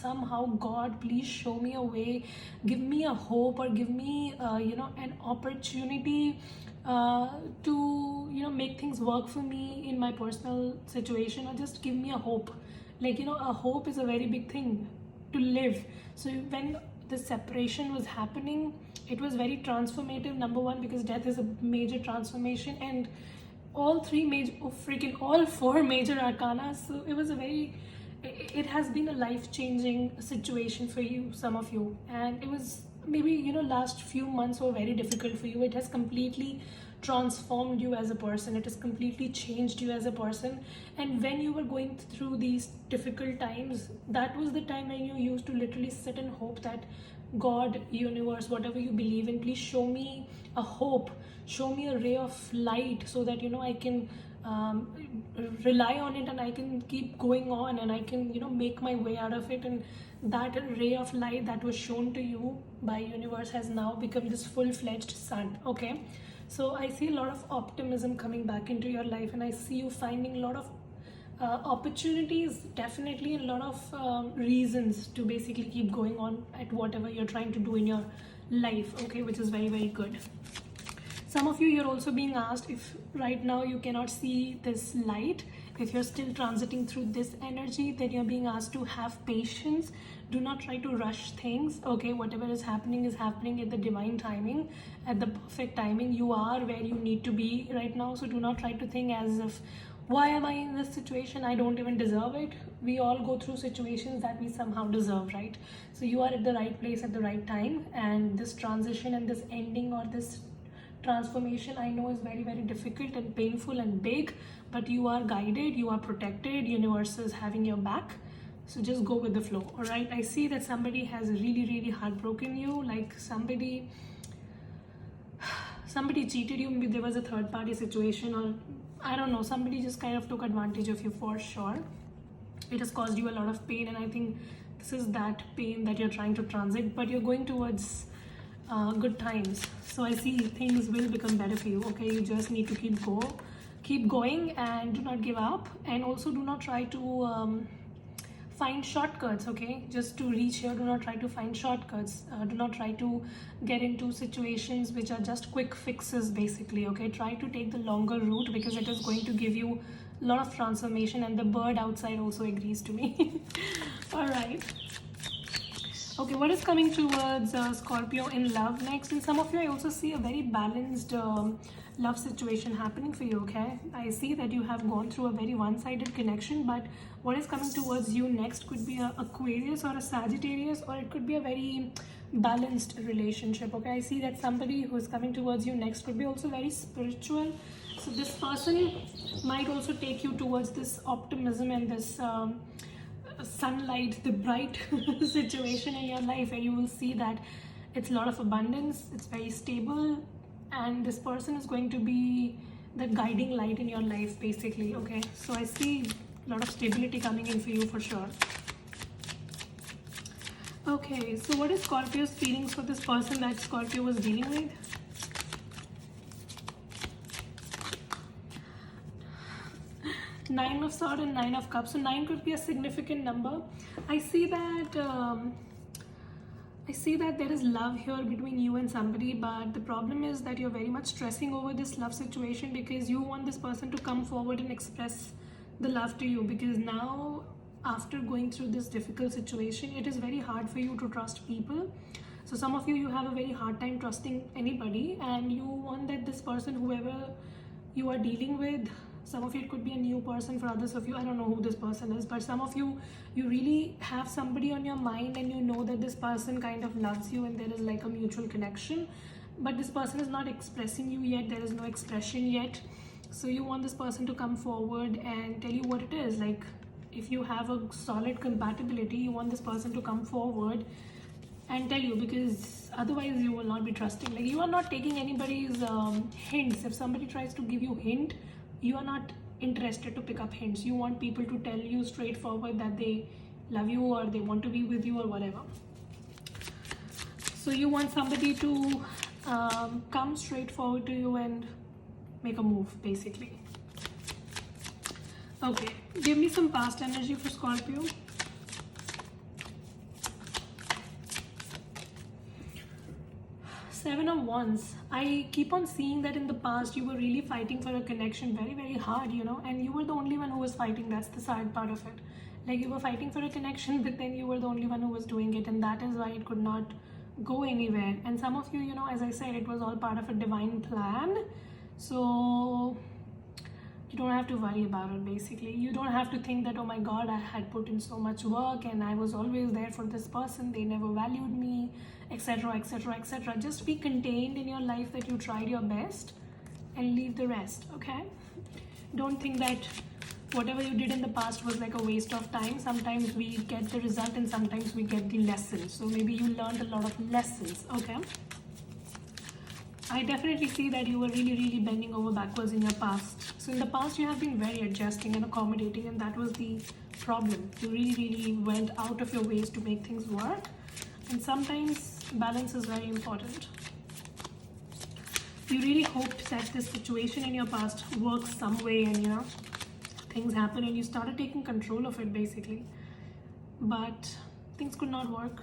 somehow, God, please show me a way, give me a hope, or give me an opportunity to make things work for me in my personal situation, or just give me a hope. Like, a hope is a very big thing to live. So when the separation was happening, it was very transformative. Number one, because death is a major transformation, and all three major, oh, freaking all four major arcana. So it was a very, it has been a life-changing situation for you, some of you, and it was maybe, last few months were very difficult for you. It has completely transformed you as a person. It has completely changed you as a person. And when you were going through these difficult times, that was the time when you used to literally sit and hope that God, universe, whatever you believe in, please show me a hope, show me a ray of light, so that I can rely on it, and I can keep going on, and I can make my way out of it. And that ray of light that was shown to you by universe has now become this full-fledged sun. Okay, so I see a lot of optimism coming back into your life, and I see you finding a lot of opportunities, definitely a lot of reasons to basically keep going on at whatever you're trying to do in your life. Okay, which is very, very good. Some of you, you're also being asked, if right now you cannot see this light, if you're still transiting through this energy, then you're being asked to have patience. Do not try to rush things. Okay, whatever is happening at the divine timing, at the perfect timing. You are where you need to be right now. So do not try to think as if, why am I in this situation? I don't even deserve it. We all go through situations that we somehow deserve, right? So you are at the right place at the right time, and this transition and this ending, or this transformation, I know is very, very difficult and painful and big, but you are guided, you are protected, universe is having your back. So just go with the flow. All right, I see that somebody has really, really heartbroken you. Like somebody cheated you. Maybe there was a third party situation, or I don't know, somebody just kind of took advantage of you for sure. It has caused you a lot of pain, and I think this is that pain that you're trying to transit, but you're going towards good times. So I see things will become better for you. Okay, you just need to keep going, and do not give up, and also do not try to find shortcuts. Okay, just to reach here, do not try to find shortcuts. Do not try to get into situations which are just quick fixes basically. Okay, try to take the longer route, because it is going to give you a lot of transformation, and the bird outside also agrees to me. All right. Okay, what is coming towards Scorpio in love next? And some of you, I also see a very balanced love situation happening for you. Okay, I see that you have gone through a very one-sided connection, but what is coming towards you next could be a Aquarius or a Sagittarius, or it could be a very balanced relationship. Okay, I see that somebody who is coming towards you next could be also very spiritual. So this person might also take you towards this optimism and this sunlight, the bright situation in your life, and you will see that it's a lot of abundance, it's very stable, and this person is going to be the guiding light in your life basically. Okay, so I see a lot of stability coming in for you for sure. Okay, so what is Scorpio's feelings for this person that Scorpio was dealing with? Nine of Swords and Nine of Cups. So 9 could be a significant number. I see that there is love here between you and somebody, but the problem is that you're very much stressing over this love situation, because you want this person to come forward and express the love to you, because now, after going through this difficult situation, it is very hard for you to trust people. So some of you, you have a very hard time trusting anybody, and you want that this person, whoever you are dealing with, some of you, it could be a new person. For others of you, I don't know who this person is, but some of you, you really have somebody on your mind, and you know that this person kind of loves you, and there is like a mutual connection, but this person is not expressing you yet. There is no expression yet. So you want this person to come forward and tell you what it is. Like, if you have a solid compatibility, you want this person to come forward and tell you, because otherwise you will not be trusting. Like, you are not taking anybody's hints. If somebody tries to give you hint, you are not interested to pick up hints. You want people to tell you straightforward that they love you, or they want to be with you, or whatever. So you want somebody to come straight forward to you and make a move basically. Okay, give me some past energy for Scorpio. Seven of Wands. I keep on seeing that in the past you were really fighting for a connection very, very hard, you know, and you were the only one who was fighting. That's the sad part of it. Like, you were fighting for a connection, but then you were the only one who was doing it, and that is why it could not go anywhere. And some of you, you know, as I said, it was all part of a divine plan. So you don't have to worry about it. Basically, you don't have to think that, oh my god, I had put in so much work and I was always there for this person, they never valued me, etc, etc, etc. Just be contained in your life that you tried your best and leave the rest. Okay, don't think that whatever you did in the past was like a waste of time. Sometimes we get the result and sometimes we get the lesson. So maybe you learned a lot of lessons. Okay, I definitely see that you were really, really bending over backwards in your past. So in the past, you have been very adjusting and accommodating, and that was the problem. You really, really went out of your ways to make things work. And sometimes balance is very important. You really hoped that this situation in your past works some way, and you know, things happen and you started taking control of it basically. But things could not work.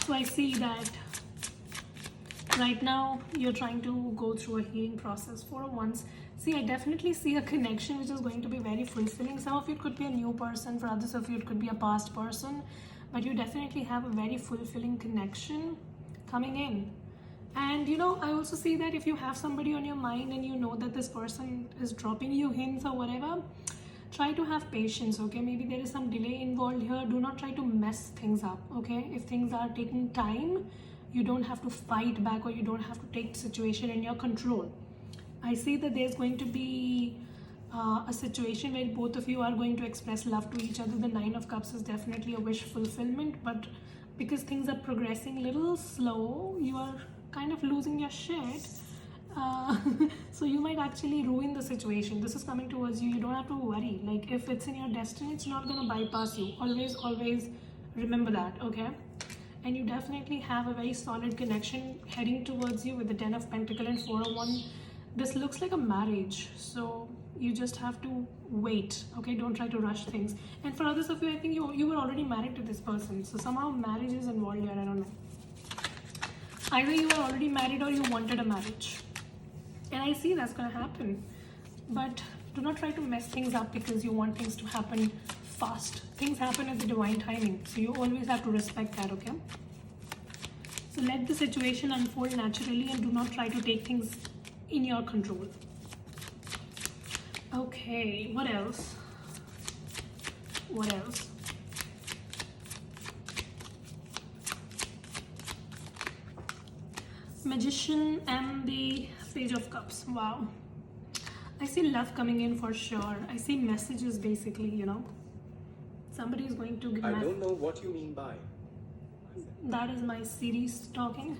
So I see that right now you're trying to go through a healing process for once. See, I definitely see a connection which is going to be very fulfilling. Some of you, it could be a new person. For others of you, it could be a past person. But you definitely have a very fulfilling connection coming in. And you know, I also see that if you have somebody on your mind and you know that this person is dropping you hints or whatever, try to have patience. Okay, maybe there is some delay involved here. Do not try to mess things up. Okay, if things are taking time, you don't have to fight back, or you don't have to take the situation in your control. I see that there's going to be a situation where both of you are going to express love to each other. The Nine of Cups is definitely a wish fulfillment, but because things are progressing a little slow, you are kind of losing your shit. So you might actually ruin the situation. This is coming towards you. You don't have to worry. Like, if it's in your destiny, it's not going to bypass you. Always remember that. Okay, and you definitely have a very solid connection heading towards you with the 10 of Pentacles and 4 of Wands. This looks like a marriage, so you just have to wait. Okay, don't try to rush things. And for others of you, I think you were already married to this person, so somehow marriage is involved here. I don't know. Either you were already married or you wanted a marriage, and I see that's gonna happen. But do not try to mess things up because you want things to happen fast. Things happen at the divine timing, so you always have to respect that. Okay, so let the situation unfold naturally and do not try to take things in your control. Okay, what else? Magician and the Page of Cups. Wow, I see love coming in for sure. I see messages basically, you know. Somebody is going to give I don't know what you mean by. That is my series talking.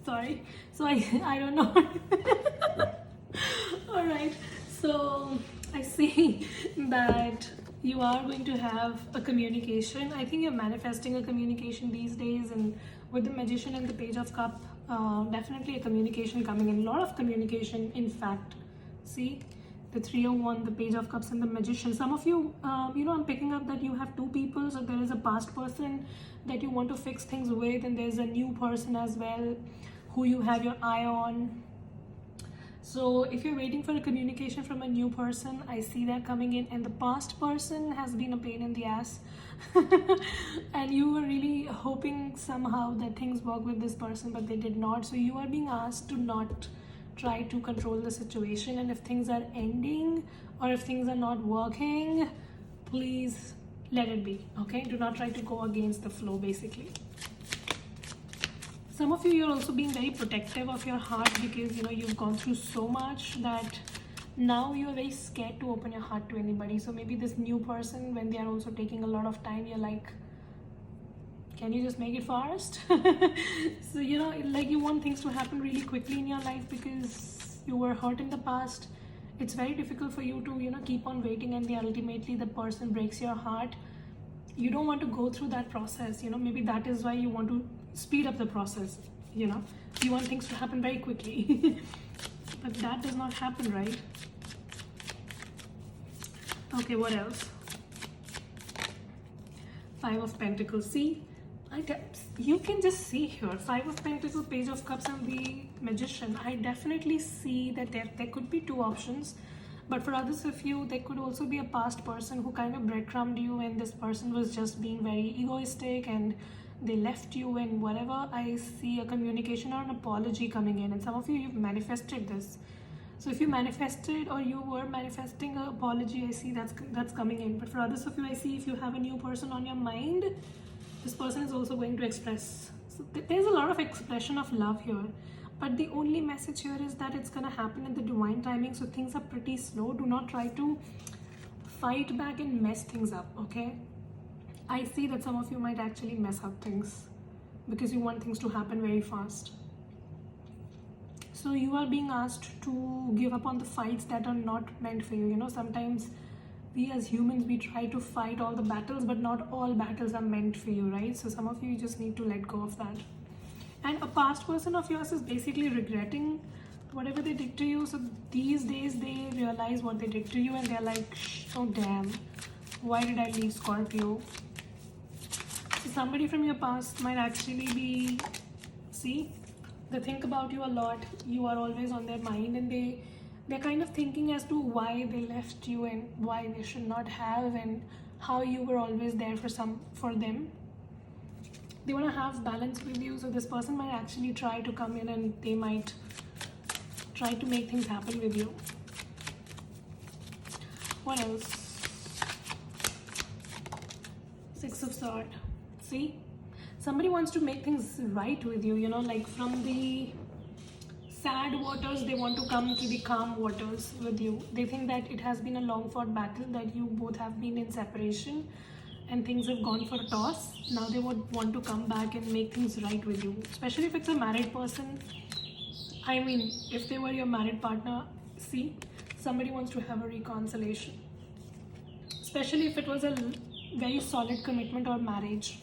Sorry. So I don't know. All right. So I see that you are going to have a communication. I think you're manifesting a communication these days, and with the Magician and the Page of Cup, definitely a communication coming in. A lot of communication, in fact. See, the 3 of Wands, the Page of Cups, and the Magician. Some of you, you know, I'm picking up that you have two people. So there is a past person that you want to fix things with, and there's a new person as well who you have your eye on. So if you're waiting for a communication from a new person, I see that coming in. And the past person has been a pain in the ass. And you were really hoping somehow that things work with this person, but they did not. So you are being asked to not try to control the situation. And if things are ending or if things are not working, please let it be. Okay, do not try to go against the flow basically. Some of you, you're also being very protective of your heart because, you know, you've gone through so much that now you're very scared to open your heart to anybody. So maybe this new person, when they are also taking a lot of time, you're like, can you just make it fast? So, you know, like, you want things to happen really quickly in your life because you were hurt in the past. It's very difficult for you to, you know, keep on waiting, and then ultimately the person breaks your heart. You don't want to go through that process, you know. Maybe that is why you want to speed up the process, you know. You want things to happen very quickly. But that does not happen, right? Okay, what else? 5 of Pentacles. See, You can just see here, Five of Pentacles, Page of Cups, and the Magician. I definitely see that there could be two options, but for others of you, there could also be a past person who kind of breadcrumbed you, and this person was just being very egoistic and they left you and whatever. I see a communication or an apology coming in, and some of you, you've manifested this. So if you manifested or you were manifesting an apology, I see that's coming in. But for others of you, I see if you have a new person on your mind, this person is also going to express. So there's a lot of expression of love here. But the only message here is that it's going to happen in the divine timing. So things are pretty slow. Do not try to fight back and mess things up, okay? I see that some of you might actually mess up things because you want things to happen very fast. So you are being asked to give up on the fights that are not meant for you. You know, sometimes we as humans, we try to fight all the battles, but not all battles are meant for you, right? So some of you just need to let go of that. And a past person of yours is basically regretting whatever they did to you. So these days they realize what they did to you and they're like, oh damn, why did I leave Scorpio? So somebody from your past might actually be, see, they think about you a lot. You are always on their mind, and they're kind of thinking as to why they left you and why they should not have, and how you were always there for them. They want to have balance with you. So this person might actually try to come in and they might try to make things happen with you. What else? Six of Swords. See? Somebody wants to make things right with you, you know, like from the sad waters, they want to come to the calm waters with you. They think that it has been a long fought battle, that you both have been in separation and things have gone for a toss. Now they would want to come back and make things right with you, especially if it's a married person. I mean, if they were your married partner, see, somebody wants to have a reconciliation, especially if it was a very solid commitment or marriage.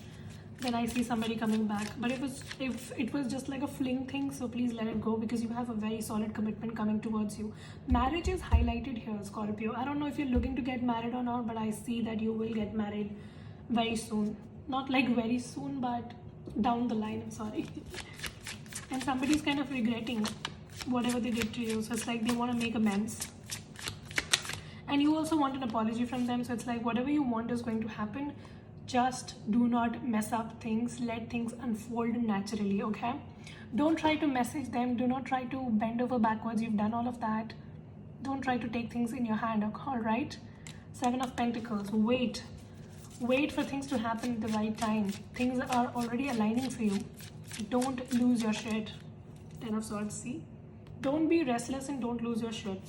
Then I see somebody coming back. But if it was just like a fling thing, so please let it go, because you have a very solid commitment coming towards you. Marriage is highlighted here, Scorpio. I don't know if you're looking to get married or not, but I see that you will get married very soon. Not like very soon, but down the line, I'm sorry. And somebody's kind of regretting whatever they did to you. So it's like they want to make amends. And you also want an apology from them. So it's like whatever you want is going to happen. Just do not mess up things. Let things unfold naturally, okay? Don't try to message them. Do not try to bend over backwards. You've done all of that. Don't try to take things in your hand, all right? Seven of Pentacles. Wait. Wait for things to happen at the right time. Things are already aligning for you. Don't lose your shit. Ten of Swords, see? Don't be restless and don't lose your shit.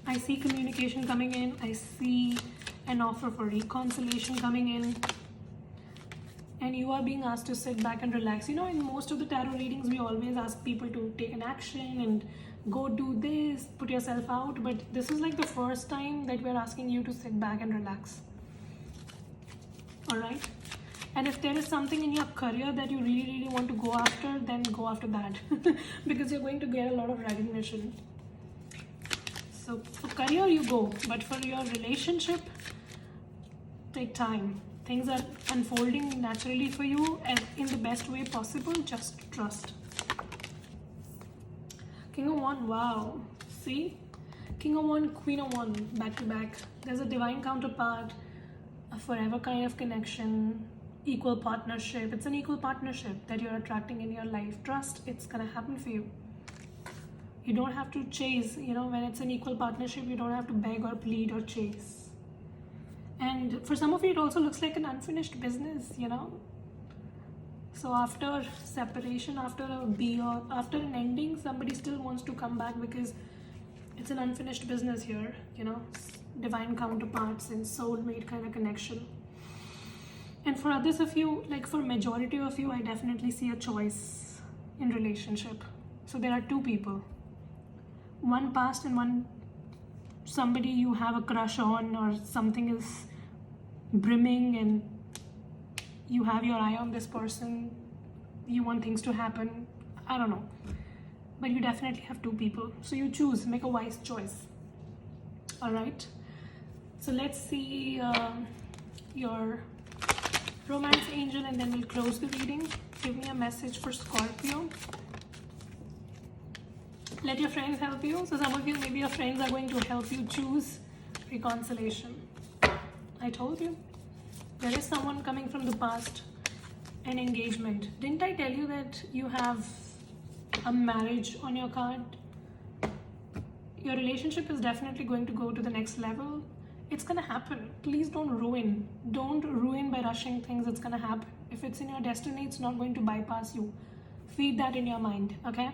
I see communication coming in. I see an offer for reconciliation coming in, and you are being asked to sit back and relax. You know, in most of the tarot readings, we always ask people to take an action and go do this, put yourself out, but this is like the first time that we're asking you to sit back and relax. All right? And if there is something in your career that you really want to go after, then go after that because you're going to get a lot of recognition. So for career, you go, but for your relationship, take time. Things are unfolding naturally for you and in the best way possible. Just trust. King of Wands, wow. See? King of Wands, Queen of Wands, back to back. There's a divine counterpart, a forever kind of connection, equal partnership. It's an equal partnership that you're attracting in your life. Trust, it's gonna happen for you. You don't have to chase, you know, when it's an equal partnership, you don't have to beg or plead or chase. And for some of you, it also looks like an unfinished business, you know. So after separation, after an ending, somebody still wants to come back because it's an unfinished business here, you know. Divine counterparts and soulmate kind of connection. And for others of you, like for majority of you, I definitely see a choice in relationship. So there are two people. One past and one somebody you have a crush on, or something is brimming and you have your eye on this person. You want things to happen. I don't know. But you definitely have two people. So you choose, make a wise choice. All right. So let's see your Romance angel, and then we'll close the reading. Give me a message for Scorpio. Let your friends help you. So some of you, maybe your friends are going to help you choose reconciliation. I told you. There is someone coming from the past, an engagement. Didn't I tell you that you have a marriage on your card? Your relationship is definitely going to go to the next level. It's gonna happen. Please don't ruin. Don't ruin by rushing things. It's gonna happen. If it's in your destiny, it's not going to bypass you. Feed that in your mind, okay?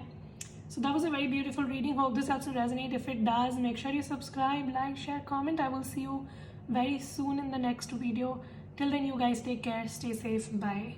So that was a very beautiful reading. Hope this helps to resonate. If it does, make sure you subscribe, like, share, comment. I will see you very soon in the next video. Till then, you guys take care. Stay safe. Bye.